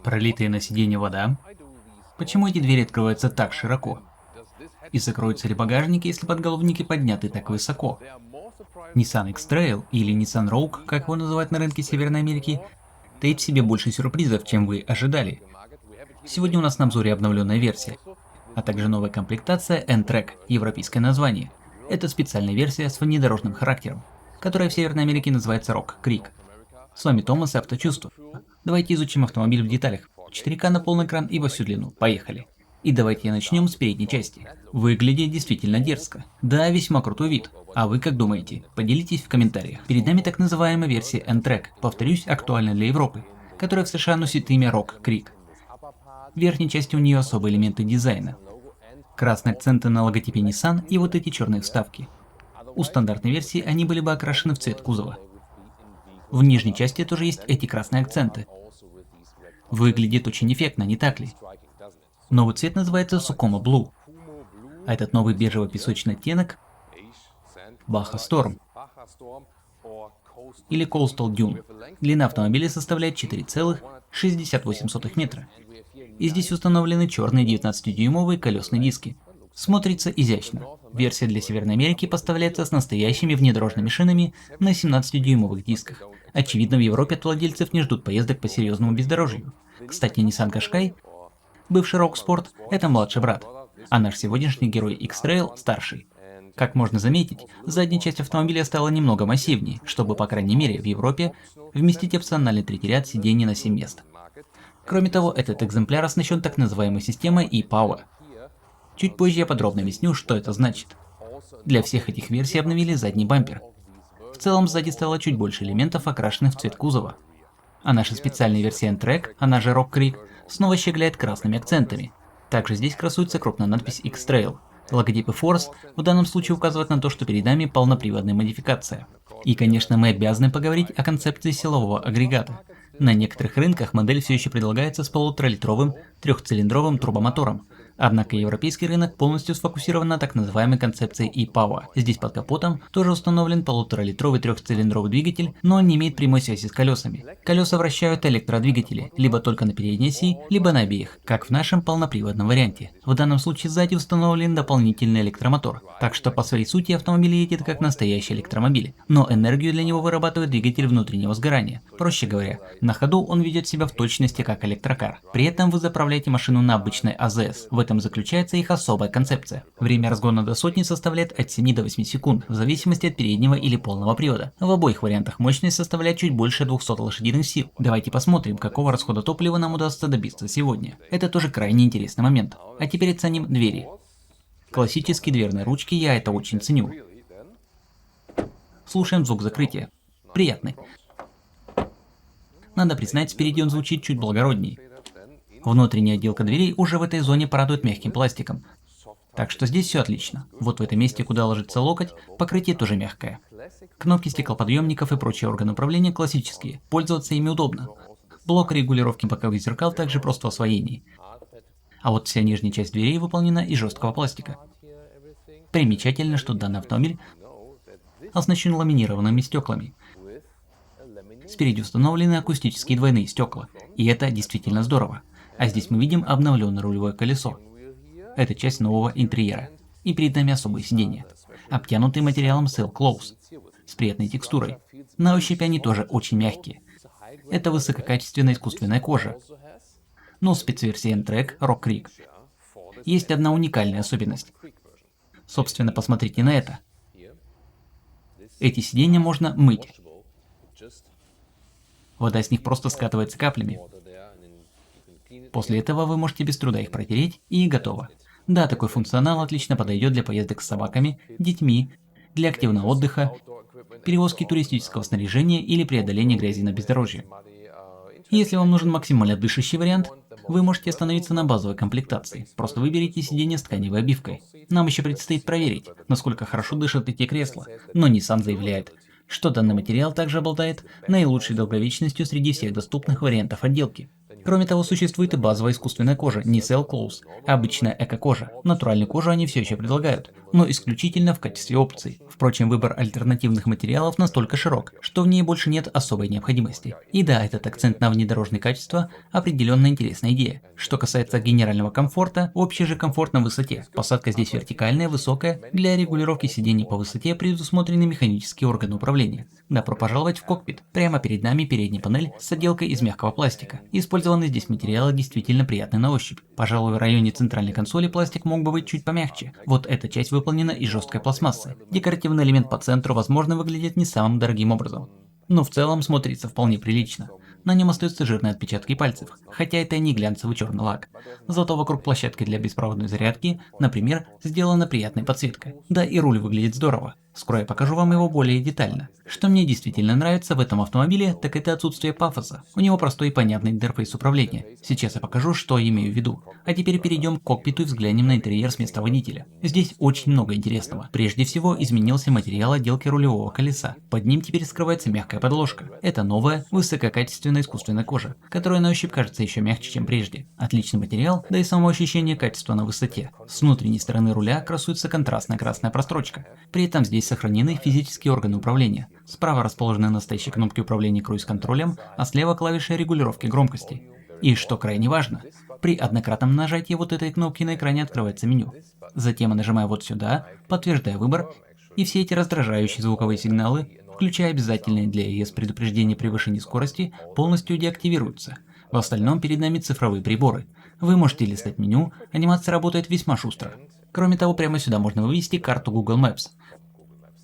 Пролитая на сиденье вода? Почему эти двери открываются так широко? И закроются ли багажники, если подголовники подняты так высоко? Nissan X-Trail или Nissan Rogue, как его называют на рынке Северной Америки, таит в себе больше сюрпризов, чем вы ожидали. Сегодня у нас на обзоре обновленная версия, а также новая комплектация N-Track, европейское название. Это специальная версия с внедорожным характером, которая в Северной Америке называется Rock Creek. С вами Томас и Авточувство. Давайте изучим автомобиль в деталях. 4К на полный экран и во всю длину. Поехали. И давайте начнем с передней части. Выглядит действительно дерзко. Да, весьма крутой вид. А вы как думаете? Поделитесь в комментариях. Перед нами так называемая версия N-Track, повторюсь, актуальна для Европы, которая в США носит имя Rock Creek. В верхней части у нее особые элементы дизайна. Красные акценты на логотипе Nissan и вот эти черные вставки. У стандартной версии они были бы окрашены в цвет кузова. В нижней части тоже есть эти красные акценты. Выглядит очень эффектно, не так ли? Новый цвет называется Sukoma Blue, а этот новый бежево-песочный оттенок Baja Storm или Coastal Dune. Длина автомобиля составляет 4,68 метра. И здесь установлены черные 19-дюймовые колесные диски. Смотрится изящно. Версия для Северной Америки поставляется с настоящими внедорожными шинами на 17-дюймовых дисках. Очевидно, в Европе от владельцев не ждут поездок по серьезному бездорожью. Кстати, Nissan Qashqai, бывший Rogue Sport, это младший брат, а наш сегодняшний герой X-Trail старший. Как можно заметить, задняя часть автомобиля стала немного массивнее, чтобы, по крайней мере, в Европе вместить опциональный третий ряд сидений на 7 мест. Кроме того, этот экземпляр оснащен так называемой системой e-Power. Чуть позже я подробно объясню, что это значит. Для всех этих версий обновили задний бампер. В целом сзади стало чуть больше элементов, окрашенных в цвет кузова. А наша специальная версия N-Track, она же Rock Creek, снова щеголяет красными акцентами. Также здесь красуется крупная надпись X-Trail. Логотипы Force в данном случае указывают на то, что перед нами полноприводная модификация. И, конечно, мы обязаны поговорить о концепции силового агрегата. На некоторых рынках модель все еще предлагается с 1,5-литровым трехцилиндровым турбомотором. Однако европейский рынок полностью сфокусирован на так называемой концепции e-Power. Здесь под капотом тоже установлен 1,5-литровый трехцилиндровый двигатель, но он не имеет прямой связи с колесами. Колеса вращают электродвигатели, либо только на передней оси, либо на обеих, как в нашем полноприводном варианте. В данном случае сзади установлен дополнительный электромотор, так что по своей сути автомобиль едет как настоящий электромобиль, но энергию для него вырабатывает двигатель внутреннего сгорания. Проще говоря, на ходу он ведет себя в точности как электрокар. При этом вы заправляете машину на обычной АЗС. В этом заключается их особая концепция. Время разгона до сотни составляет от 7 до 8 секунд, в зависимости от переднего или полного привода. В обоих вариантах мощность составляет чуть больше 200 лошадиных сил. Давайте посмотрим, какого расхода топлива нам удастся добиться сегодня. Это тоже крайне интересный момент. А теперь оценим двери. Классические дверные ручки, я это очень ценю. Слушаем звук закрытия. Приятный. Надо признать, спереди он звучит чуть благородней. Внутренняя отделка дверей уже в этой зоне порадует мягким пластиком. Так что здесь все отлично. Вот в этом месте, куда ложится локоть, покрытие тоже мягкое. Кнопки стеклоподъемников и прочие органы управления классические, пользоваться ими удобно. Блок регулировки боковых зеркал также просто в освоении. А вот вся нижняя часть дверей выполнена из жесткого пластика. Примечательно, что данный автомобиль оснащен ламинированными стеклами. Спереди установлены акустические двойные стекла, и это действительно здорово. А здесь мы видим обновленное рулевое колесо. Это часть нового интерьера. И перед нами особые сиденья, обтянутые материалом Cell Close, с приятной текстурой. На ощупь они тоже очень мягкие. Это высококачественная искусственная кожа. Но в спецверсии N-Track Rock Creek есть одна уникальная особенность. Собственно, посмотрите на это. Эти сиденья можно мыть. Вода с них просто скатывается каплями. После этого вы можете без труда их протереть, и готово. Да, такой функционал отлично подойдет для поездок с собаками, детьми, для активного отдыха, перевозки туристического снаряжения или преодоления грязи на бездорожье. Если вам нужен максимально дышащий вариант, вы можете остановиться на базовой комплектации. Просто выберите сиденье с тканевой обивкой. Нам еще предстоит проверить, насколько хорошо дышат эти кресла, но Nissan заявляет, что данный материал также обладает наилучшей долговечностью среди всех доступных вариантов отделки. Кроме того, существует и базовая искусственная кожа, не Cell Close, а обычная эко-кожа. Натуральную кожу они все еще предлагают, но исключительно в качестве опции. Впрочем, выбор альтернативных материалов настолько широк, что в ней больше нет особой необходимости. И да, этот акцент на внедорожные качества определенно интересная идея. Что касается генерального комфорта, общий же комфорт на высоте. Посадка здесь вертикальная, высокая, для регулировки сидений по высоте предусмотрены механические органы управления. Добро пожаловать в кокпит. Прямо перед нами передняя панель с отделкой из мягкого пластика. Использованные здесь материалы действительно приятны на ощупь. Пожалуй, в районе центральной консоли пластик мог бы быть чуть помягче. Вот эта часть выполнена из жесткой пластмассы. Декоративный элемент по центру, возможно, выглядит не самым дорогим образом, но в целом смотрится вполне прилично. На нем остаются жирные отпечатки пальцев, хотя это и не глянцевый черный лак. Зато вокруг площадки для беспроводной зарядки, например, сделана приятная подсветка. Да и руль выглядит здорово. Скоро я покажу вам его более детально. Что мне действительно нравится в этом автомобиле, так это отсутствие пафоса. У него простой и понятный интерфейс управления. Сейчас я покажу, что имею в виду. А теперь перейдем к кокпиту и взглянем на интерьер с места водителя. Здесь очень много интересного. Прежде всего, изменился материал отделки рулевого колеса. Под ним теперь скрывается мягкая подложка. Это новая, высококачественная искусственная кожа, которая на ощупь кажется еще мягче, чем прежде. Отличный материал, да и само ощущение качества на высоте. С внутренней стороны руля красуется контрастная красная прострочка. При этом здесь сохранены физические органы управления. Справа расположены настоящие кнопки управления круиз-контролем, а слева клавиши регулировки громкости. И что крайне важно, при однократном нажатии вот этой кнопки на экране открывается меню. Затем, нажимая вот сюда, подтверждая выбор, и все эти раздражающие звуковые сигналы, включая обязательные для ES предупреждения превышения скорости, полностью деактивируются. В остальном перед нами цифровые приборы. Вы можете листать меню, анимация работает весьма шустро. Кроме того, прямо сюда можно вывести карту Google Maps.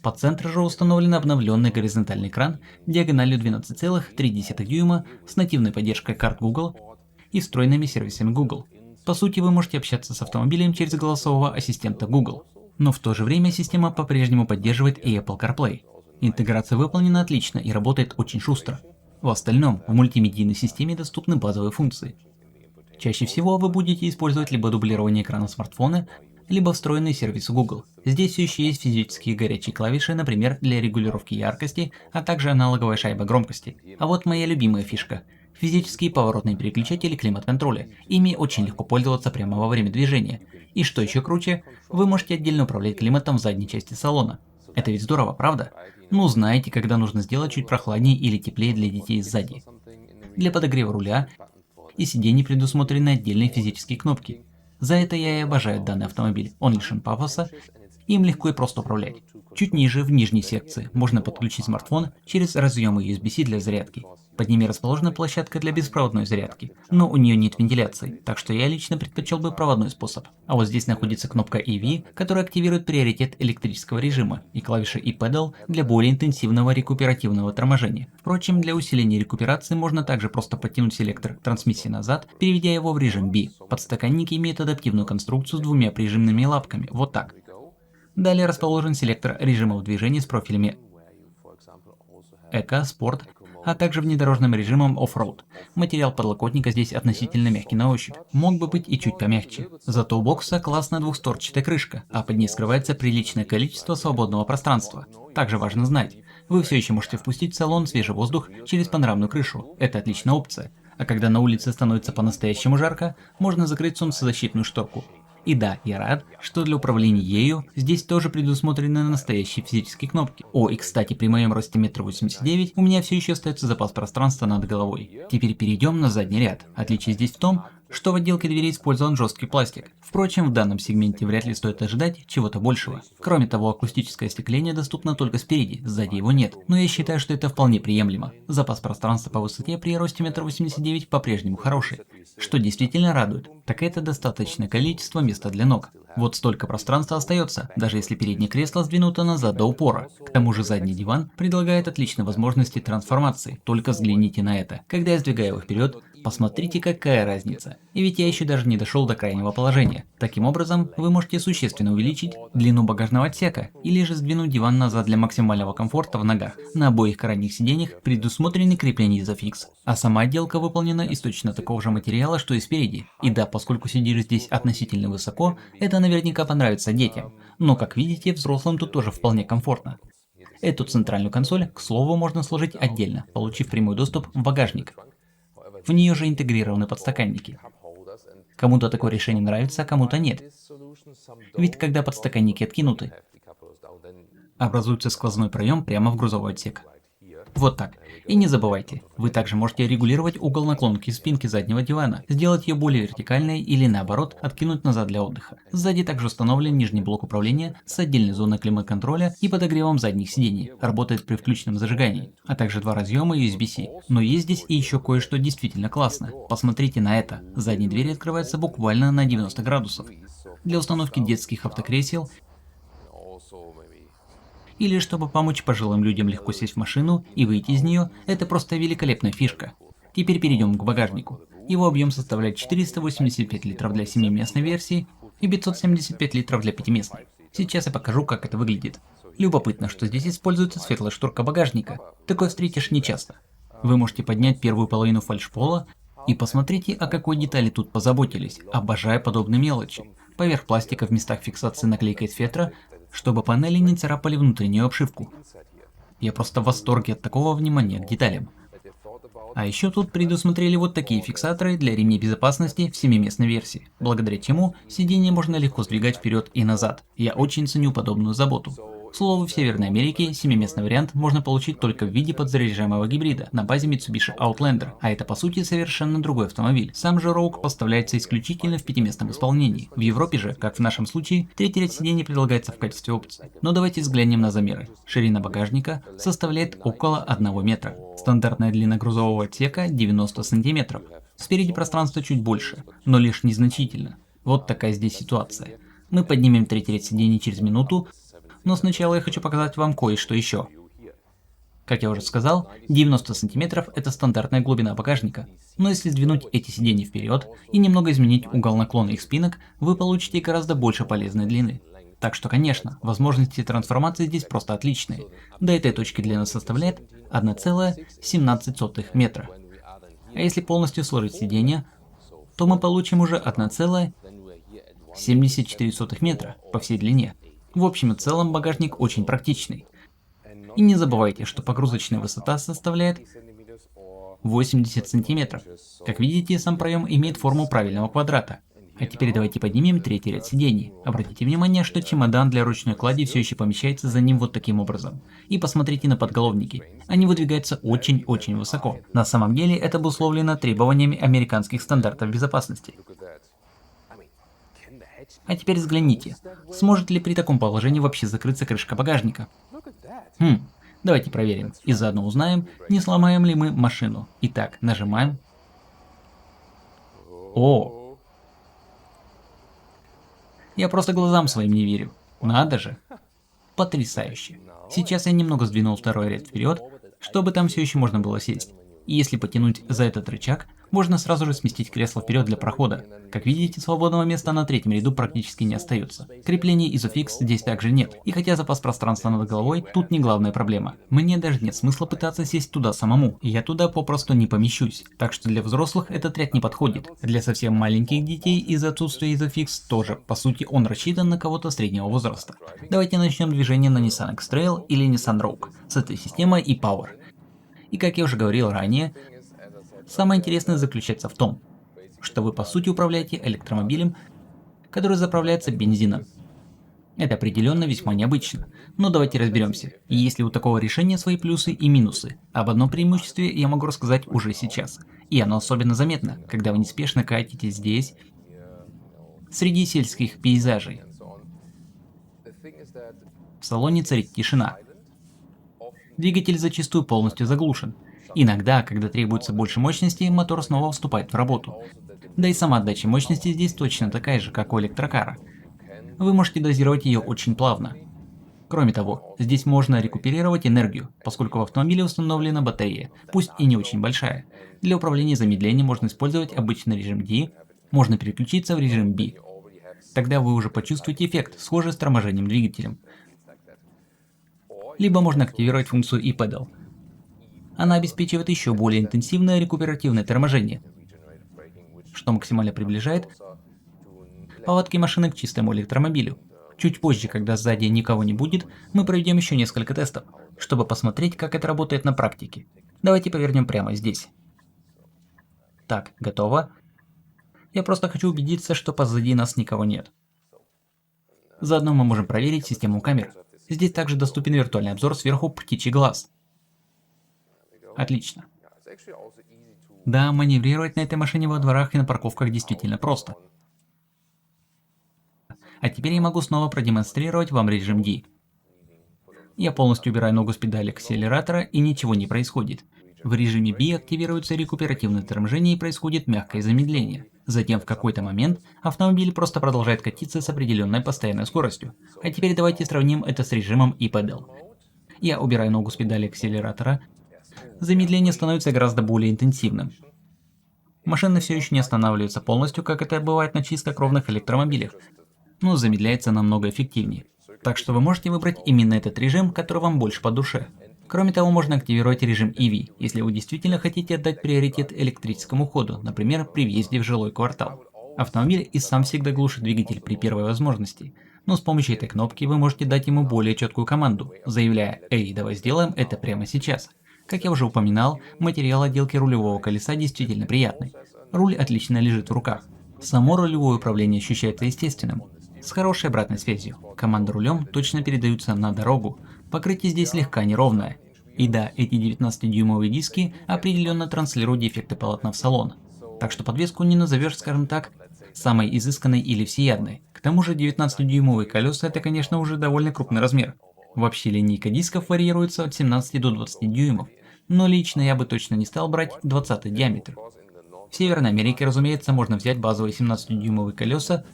По центру же установлен обновленный горизонтальный экран диагональю 12,3 дюйма с нативной поддержкой карт Google и встроенными сервисами Google. По сути, вы можете общаться с автомобилем через голосового ассистента Google. Но в то же время система по-прежнему поддерживает и Apple CarPlay. Интеграция выполнена отлично и работает очень шустро. В остальном, в мультимедийной системе доступны базовые функции. Чаще всего вы будете использовать либо дублирование экрана смартфона, либо встроенные сервисы Google. Здесь все еще есть физические горячие клавиши, например, для регулировки яркости, а также аналоговая шайба громкости. А вот моя любимая фишка. Физические поворотные переключатели климат-контроля. Ими очень легко пользоваться прямо во время движения. И что еще круче, вы можете отдельно управлять климатом в задней части салона. Это ведь здорово, правда? Ну, знаете, когда нужно сделать чуть прохладнее или теплее для детей сзади. Для подогрева руля и сидений предусмотрены отдельные физические кнопки. За это я и обожаю данный автомобиль, он лишен пафоса, им легко и просто управлять. Чуть ниже, в нижней секции, можно подключить смартфон через разъемы USB-C для зарядки. Под ними расположена площадка для беспроводной зарядки, но у нее нет вентиляции, так что я лично предпочел бы проводной способ. А вот здесь находится кнопка EV, которая активирует приоритет электрического режима, и клавиша E-Pedal для более интенсивного рекуперативного торможения. Впрочем, для усиления рекуперации можно также просто подтянуть селектор трансмиссии назад, переведя его в режим B. Подстаканники имеют адаптивную конструкцию с двумя прижимными лапками, вот так. Далее расположен селектор режимов движения с профилями Эко, Спорт, а также внедорожным режимом Off-Road. Материал подлокотника здесь относительно мягкий на ощупь, мог бы быть и чуть помягче. Зато у бокса классная двухстворчатая крышка, а под ней скрывается приличное количество свободного пространства. Также важно знать, вы все еще можете впустить в салон свежий воздух через панорамную крышу, это отличная опция. А когда на улице становится по-настоящему жарко, можно закрыть солнцезащитную шторку. И да, я рад, что для управления ею здесь тоже предусмотрены настоящие физические кнопки. О, и кстати, при моем росте 1,89 м у меня все еще остается запас пространства над головой. Теперь перейдем на задний ряд. Отличие здесь в том, что в отделке дверей использован жесткий пластик. Впрочем, в данном сегменте вряд ли стоит ожидать чего-то большего. Кроме того, акустическое остекление доступно только спереди, сзади его нет. Но я считаю, что это вполне приемлемо. Запас пространства по высоте при росте 1,89 м по-прежнему хороший. Что действительно радует, так это достаточное количество места для ног. Вот столько пространства остается, даже если переднее кресло сдвинуто назад до упора. К тому же задний диван предлагает отличные возможности трансформации, только взгляните на это. Когда я сдвигаю его вперед, посмотрите, какая разница. И ведь я еще даже не дошел до крайнего положения. Таким образом, вы можете существенно увеличить длину багажного отсека, или же сдвинуть диван назад для максимального комфорта в ногах. На обоих крайних сиденьях предусмотрены крепления Isofix, а сама отделка выполнена из точно такого же материала, что и спереди. И да, поскольку сидишь здесь относительно высоко, это наверняка понравится детям. Но как видите, взрослым тут тоже вполне комфортно. Эту центральную консоль, к слову, можно сложить отдельно, получив прямой доступ в багажник. В нее же интегрированы подстаканники. Кому-то такое решение нравится, а кому-то нет. Ведь когда подстаканники откинуты, образуется сквозной проем прямо в грузовой отсек. Вот так. И не забывайте, вы также можете регулировать угол наклонки спинки заднего дивана, сделать ее более вертикальной или наоборот, откинуть назад для отдыха. Сзади также установлен нижний блок управления с отдельной зоной климат-контроля и подогревом задних сидений, работает при включенном зажигании, а также два разъема USB-C. Но есть здесь и еще кое-что действительно классное. Посмотрите на это. Задние двери открываются буквально на 90 градусов. Для установки детских автокресел или чтобы помочь пожилым людям легко сесть в машину и выйти из нее, это просто великолепная фишка. Теперь перейдем к багажнику. Его объем составляет 485 литров для 7-местной версии и 575 литров для 5-местной. Сейчас я покажу, как это выглядит. Любопытно, что здесь используется светлая шторка багажника. Такое встретишь нечасто. Вы можете поднять первую половину фальшпола и посмотрите, о какой детали тут позаботились. Обожаю подобные мелочи. Поверх пластика в местах фиксации наклейка из фетра, чтобы панели не царапали внутреннюю обшивку. Я просто в восторге от такого внимания к деталям. А еще тут предусмотрели вот такие фиксаторы для ремней безопасности в 7-местной версии, благодаря чему сиденье можно легко сдвигать вперед и назад. Я очень ценю подобную заботу. К слову, в Северной Америке 7-местный вариант можно получить только в виде подзаряжаемого гибрида на базе Mitsubishi Outlander, а это по сути совершенно другой автомобиль. Сам же Rogue поставляется исключительно в 5-местном исполнении. В Европе же, как в нашем случае, третий ряд сидений предлагается в качестве опции. Но давайте взглянем на замеры. Ширина багажника составляет около 1 метра. Стандартная длина грузового отсека 90 сантиметров. Спереди пространство чуть больше, но лишь незначительно. Вот такая здесь ситуация. Мы поднимем третий ряд сидений через минуту, но сначала я хочу показать вам кое-что еще. Как я уже сказал, 90 сантиметров это стандартная глубина багажника. Но если сдвинуть эти сиденья вперед и немного изменить угол наклона их спинок, вы получите гораздо больше полезной длины. Так что, конечно, возможности трансформации здесь просто отличные. До этой точки длина составляет 1,17 метра. А если полностью сложить сиденья, то мы получим уже 1,74 метра по всей длине. В общем и целом багажник очень практичный. И не забывайте, что погрузочная высота составляет 80 сантиметров. Как видите, сам проем имеет форму правильного квадрата. А теперь давайте поднимем третий ряд сидений. Обратите внимание, что чемодан для ручной клади все еще помещается за ним вот таким образом. И посмотрите на подголовники. Они выдвигаются очень-очень высоко. На самом деле это обусловлено требованиями американских стандартов безопасности. А теперь взгляните, сможет ли при таком положении вообще закрыться крышка багажника? Давайте проверим и заодно узнаем, не сломаем ли мы машину. Итак, нажимаем. О! Я просто глазам своим не верю. Надо же. Потрясающе. Сейчас я немного сдвинул второй ряд вперед, чтобы там все еще можно было сесть. И если потянуть за этот рычаг, можно сразу же сместить кресло вперед для прохода. Как видите, свободного места на третьем ряду практически не остается. Креплений Isofix здесь также нет, и хотя запас пространства над головой тут не главная проблема. Мне даже нет смысла пытаться сесть туда самому, я туда попросту не помещусь. Так что для взрослых этот ряд не подходит. Для совсем маленьких детей из-за отсутствия Isofix тоже, по сути, он рассчитан на кого-то среднего возраста. Давайте начнем движение на Nissan X-Trail или Nissan Rogue с этой системой e-Power. И как я уже говорил ранее, самое интересное заключается в том, что вы по сути управляете электромобилем, который заправляется бензином. Это определенно весьма необычно, но давайте разберемся. И есть ли у такого решения свои плюсы и минусы? Об одном преимуществе я могу рассказать уже сейчас. И оно особенно заметно, когда вы неспешно катитесь здесь, среди сельских пейзажей. В салоне царит тишина. Двигатель зачастую полностью заглушен. Иногда, когда требуется больше мощности, мотор снова вступает в работу. Да и сама отдача мощности здесь точно такая же, как у электрокара. Вы можете дозировать ее очень плавно. Кроме того, здесь можно рекуперировать энергию, поскольку в автомобиле установлена батарея, пусть и не очень большая. Для управления замедлением можно использовать обычный режим D, можно переключиться в режим B. Тогда вы уже почувствуете эффект, схожий с торможением двигателем. Либо можно активировать функцию e-Pedal. Она обеспечивает еще более интенсивное рекуперативное торможение, что максимально приближает повадки машины к чистому электромобилю. Чуть позже, когда сзади никого не будет, мы проведем еще несколько тестов, чтобы посмотреть, как это работает на практике. Давайте повернем прямо здесь. Так, готово. Я просто хочу убедиться, что позади нас никого нет. Заодно мы можем проверить систему камер. Здесь также доступен виртуальный обзор сверху птичий глаз. Отлично. Да, маневрировать на этой машине во дворах и на парковках действительно просто. А теперь я могу снова продемонстрировать вам режим D. Я полностью убираю ногу с педали акселератора и ничего не происходит. В режиме B активируется рекуперативное торможение и происходит мягкое замедление. Затем в какой-то момент автомобиль просто продолжает катиться с определенной постоянной скоростью. А теперь давайте сравним это с режимом E-Pedal. Я убираю ногу с педали акселератора. Замедление становится гораздо более интенсивным. Машина все еще не останавливается полностью, как это бывает на чистокровных электромобилях, но замедляется намного эффективнее. Так что вы можете выбрать именно этот режим, который вам больше по душе. Кроме того, можно активировать режим EV, если вы действительно хотите отдать приоритет электрическому ходу, например, при въезде в жилой квартал. Автомобиль и сам всегда глушит двигатель при первой возможности, но с помощью этой кнопки вы можете дать ему более четкую команду, заявляя: «Эй, давай сделаем это прямо сейчас». Как я уже упоминал, материал отделки рулевого колеса действительно приятный. Руль отлично лежит в руках. Само рулевое управление ощущается естественным, с хорошей обратной связью. Команды рулем точно передаются на дорогу. Покрытие здесь слегка неровное. И да, эти 19-дюймовые диски определенно транслируют дефекты полотна в салон. Так что подвеску не назовешь, скажем так, самой изысканной или всеядной. К тому же 19-дюймовые колеса — это, конечно, уже довольно крупный размер. Вообще линейка дисков варьируется от 17 до 20 дюймов, но лично я бы точно не стал брать 20 диаметр. В Северной Америке, разумеется, можно взять базовые 17-дюймовые колеса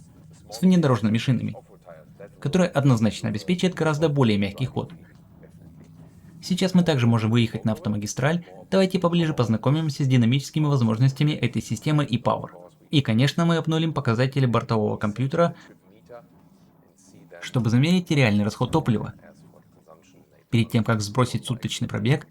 с внедорожными шинами, которые однозначно обеспечат гораздо более мягкий ход. Сейчас мы также можем выехать на автомагистраль. Давайте поближе познакомимся с динамическими возможностями этой системы ePower. И, конечно, мы обнулим показатели бортового компьютера, чтобы замерить реальный расход топлива. Перед тем, как сбросить суточный пробег,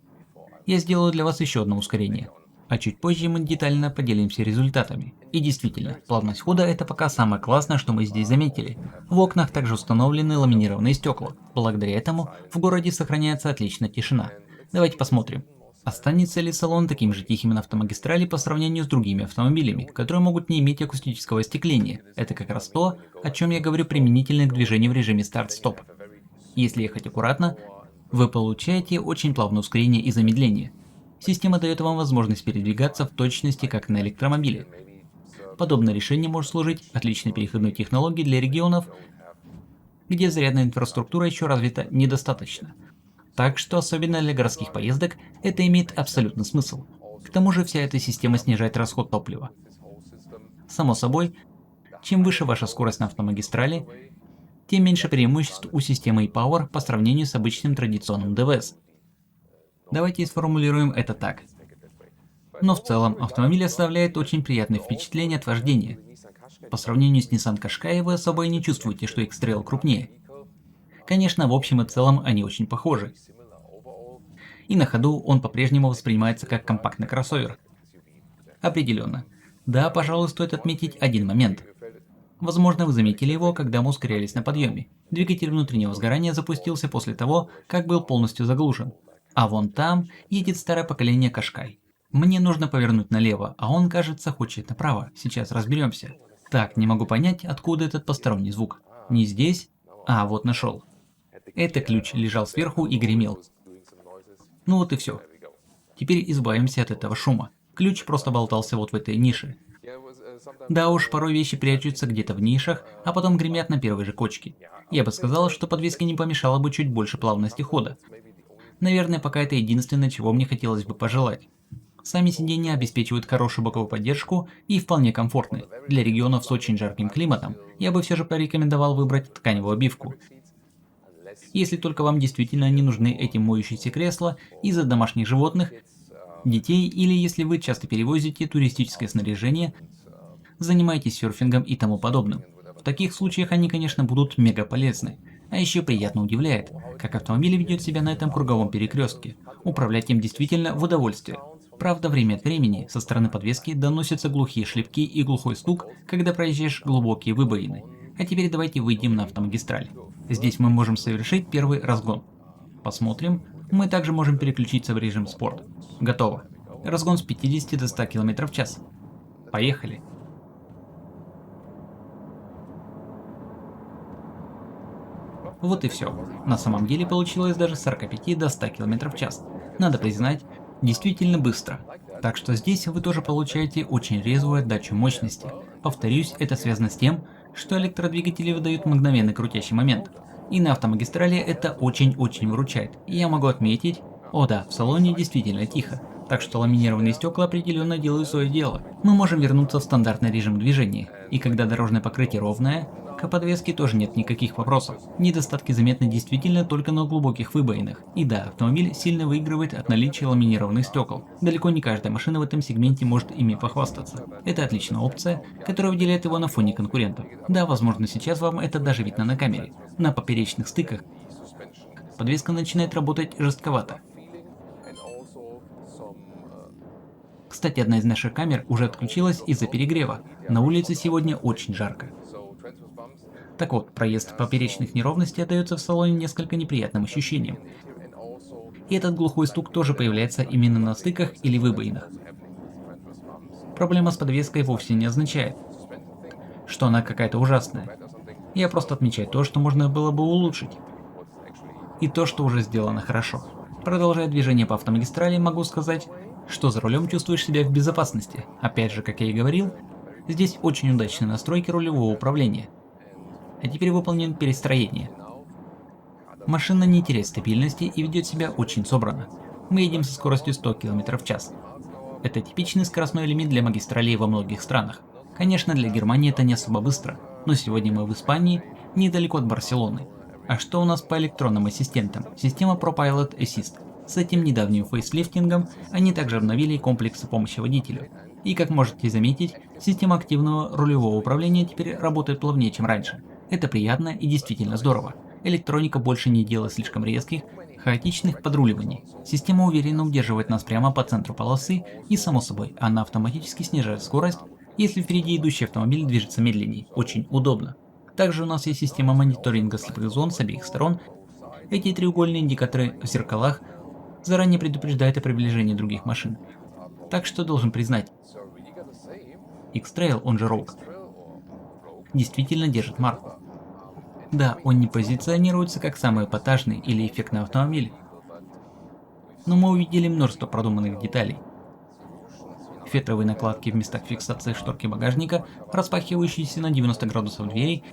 я сделаю для вас еще одно ускорение. А чуть позже мы детально поделимся результатами. И действительно, плавность хода — это пока самое классное, что мы здесь заметили. В окнах также установлены ламинированные стекла. Благодаря этому в городе сохраняется отличная тишина. Давайте посмотрим. Останется ли салон таким же тихим на автомагистрали по сравнению с другими автомобилями, которые могут не иметь акустического остекления? Это как раз то, о чем я говорю применительно к движению в режиме старт-стоп. Если ехать аккуратно, вы получаете очень плавное ускорение и замедление. Система дает вам возможность передвигаться в точности, как на электромобиле. Подобное решение может служить отличной переходной технологией для регионов, где зарядная инфраструктура еще развита недостаточно. Так что, особенно для городских поездок, это имеет абсолютный смысл. К тому же вся эта система снижает расход топлива. Само собой, чем выше ваша скорость на автомагистрали, тем меньше преимуществ у системы ePower по сравнению с обычным традиционным ДВС. Давайте сформулируем это так. Но в целом автомобиль оставляет очень приятное впечатление от вождения. По сравнению с Nissan Qashqai вы особо и не чувствуете, что X-Trail крупнее. Конечно, в общем и целом они очень похожи. И на ходу он по-прежнему воспринимается как компактный кроссовер. Определенно. Да, пожалуй, стоит отметить один момент. Возможно, вы заметили его, когда мы ускорялись на подъеме. Двигатель внутреннего сгорания запустился после того, как был полностью заглушен. А вон там едет старое поколение Qashqai. Мне нужно повернуть налево, а он, кажется, хочет направо. Сейчас разберемся. Так, не могу понять, откуда этот посторонний звук. Не здесь? А, вот нашел. Это ключ лежал сверху и гремел. Ну вот и все. Теперь избавимся от этого шума. Ключ просто болтался вот в этой нише. Да уж, порой вещи прячутся где-то в нишах, а потом гремят на первой же кочке. Я бы сказал, что подвеске не помешало бы чуть больше плавности хода. Наверное, пока это единственное, чего мне хотелось бы пожелать. Сами сиденья обеспечивают хорошую боковую поддержку и вполне комфортны. Для регионов с очень жарким климатом я бы все же порекомендовал выбрать тканевую обивку. Если только вам действительно не нужны эти моющиеся кресла из-за домашних животных, детей, или если вы часто перевозите туристическое снаряжение, занимаетесь серфингом и тому подобным. В таких случаях они, конечно, будут мега полезны. А еще приятно удивляет, как автомобиль ведет себя на этом круговом перекрестке. Управлять им действительно в удовольствие. Правда, время от времени со стороны подвески доносятся глухие шлепки и глухой стук, когда проезжаешь глубокие выбоины. А теперь давайте выйдем на автомагистраль. Здесь мы можем совершить первый разгон. Посмотрим. Мы также можем переключиться в режим спорт. Готово. Разгон с 50 до 100 км в час. Поехали. Вот и все. На самом деле получилось даже с 45 до 100 км в час. Надо признать, действительно быстро. Так что здесь вы тоже получаете очень резвую отдачу мощности. Повторюсь, это связано с тем, что электродвигатели выдают мгновенный крутящий момент. И на автомагистрали это очень-очень выручает. И я могу отметить, о да, в салоне действительно тихо. Так что ламинированные стекла определенно делают свое дело. Мы можем вернуться в стандартный режим движения. И когда дорожное покрытие ровное, к подвеске тоже нет никаких вопросов. Недостатки заметны действительно только на глубоких выбоинах. И да, автомобиль сильно выигрывает от наличия ламинированных стекол. Далеко не каждая машина в этом сегменте может ими похвастаться. Это отличная опция, которая выделяет его на фоне конкурентов. Да, возможно, сейчас вам это даже видно на камере. На поперечных стыках подвеска начинает работать жестковато. Кстати, одна из наших камер уже отключилась из-за перегрева. На улице сегодня очень жарко. Так вот, проезд поперечных неровностей отдается в салоне несколько неприятным ощущением. И этот глухой стук тоже появляется именно на стыках или выбоинах. Проблема с подвеской вовсе не означает, что она какая-то ужасная. Я просто отмечаю то, что можно было бы улучшить. И то, что уже сделано хорошо. Продолжая движение по автомагистрали, могу сказать, что за рулем чувствуешь себя в безопасности. Опять же, как я и говорил, здесь очень удачные настройки рулевого управления. А теперь выполнен перестроение. Машина не теряет стабильности и ведет себя очень собрано. Мы едем со скоростью 100 км в час. Это типичный скоростной лимит для магистралей во многих странах. Конечно, для Германии это не особо быстро, но сегодня мы в Испании, недалеко от Барселоны. А что у нас по электронным ассистентам? Система ProPilot Assist. С этим недавним фейслифтингом они также обновили комплексы помощи водителю. И как можете заметить, система активного рулевого управления теперь работает плавнее, чем раньше. Это приятно и действительно здорово. Электроника больше не делает слишком резких, хаотичных подруливаний. Система уверенно удерживает нас прямо по центру полосы и, само собой, она автоматически снижает скорость, если впереди идущий автомобиль движется медленнее. Очень удобно. Также у нас есть система мониторинга слепых зон с обеих сторон. Эти треугольные индикаторы в зеркалах заранее предупреждают о приближении других машин. Так что должен признать, X-Trail, он же Rogue, действительно держит марку. Да, он не позиционируется как самый эпатажный или эффектный автомобиль, но мы увидели множество продуманных деталей. Фетровые накладки в местах фиксации шторки багажника, распахивающиеся на 90 градусов двери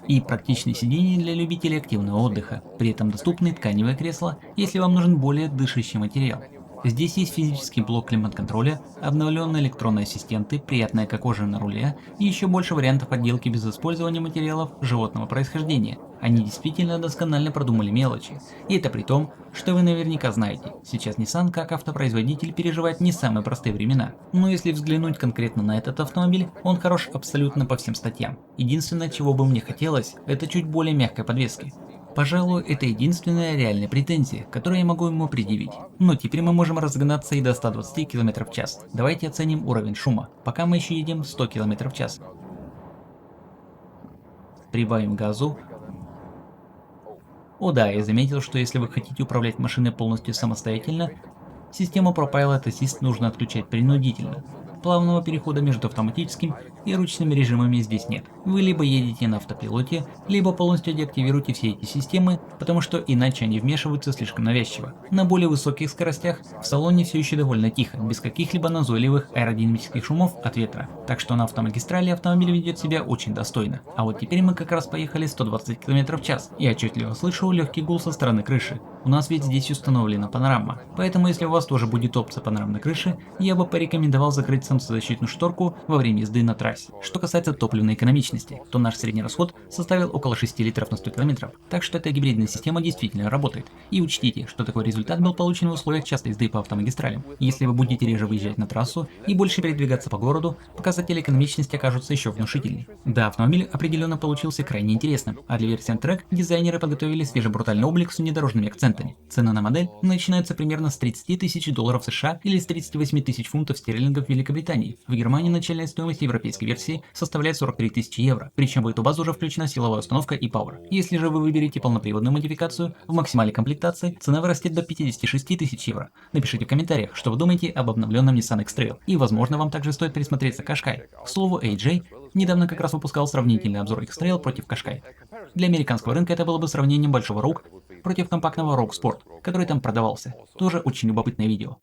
и практичные сиденья для любителей активного отдыха, при этом доступны тканевые кресла, если вам нужен более дышащий материал. Здесь есть физический блок климат-контроля, обновленные электронные ассистенты, приятная как кожа на руле и еще больше вариантов отделки без использования материалов животного происхождения. Они действительно досконально продумали мелочи. И это при том, что вы наверняка знаете, сейчас Nissan как автопроизводитель переживает не самые простые времена. Но если взглянуть конкретно на этот автомобиль, он хорош абсолютно по всем статьям. Единственное, чего бы мне хотелось, это чуть более мягкой подвески. Пожалуй, это единственная реальная претензия, которую я могу ему предъявить. Но теперь мы можем разогнаться и до 120 км в час. Давайте оценим уровень шума, пока мы еще едем 100 км в час. Прибавим газу. О да, я заметил, что если вы хотите управлять машиной полностью самостоятельно, систему ProPilot Assist нужно отключать принудительно. Плавного перехода между автоматическим и ручными режимами здесь нет. Вы либо едете на автопилоте, либо полностью деактивируете все эти системы, потому что иначе они вмешиваются слишком навязчиво. На более высоких скоростях в салоне все еще довольно тихо, без каких-либо назойливых аэродинамических шумов от ветра. Так что на автомагистрали автомобиль ведет себя очень достойно. А вот теперь мы как раз поехали 120 км в час. Я отчетливо слышу легкий гул со стороны крыши. У нас ведь здесь установлена панорама. Поэтому если у вас тоже будет опция панорамной крыши, я бы порекомендовал закрыть солнцезащитную шторку во время езды на трассе. Что касается топливной экономичности, то наш средний расход составил около 6 литров на 100 км, так что эта гибридная система действительно работает. И учтите, что такой результат был получен в условиях частой езды по автомагистралям. Если вы будете реже выезжать на трассу и больше передвигаться по городу, показатели экономичности окажутся еще внушительнее. Да, автомобиль определенно получился крайне интересным, а для версии Track дизайнеры подготовили свежебрутальный облик с внедорожными акцентами. центами. Цена на модель начинается примерно с 30 тысяч долларов США или с 38 тысяч фунтов стерлингов в Великобритании. В Германии начальная стоимость европейской версии составляет 43 тысячи евро, причем в эту базу уже включена силовая установка и Power. Если же вы выберете полноприводную модификацию, в максимальной комплектации цена вырастет до 56 тысяч евро. Напишите в комментариях, что вы думаете об обновленном Nissan X-Trail, и возможно вам также стоит присмотреться к Qashqai. К слову, AJ недавно как раз выпускал сравнительный обзор X-Trail против Qashqai. Для американского рынка это было бы сравнением большого Rogue против компактного Rogue Sport, который там продавался. Тоже очень любопытное видео.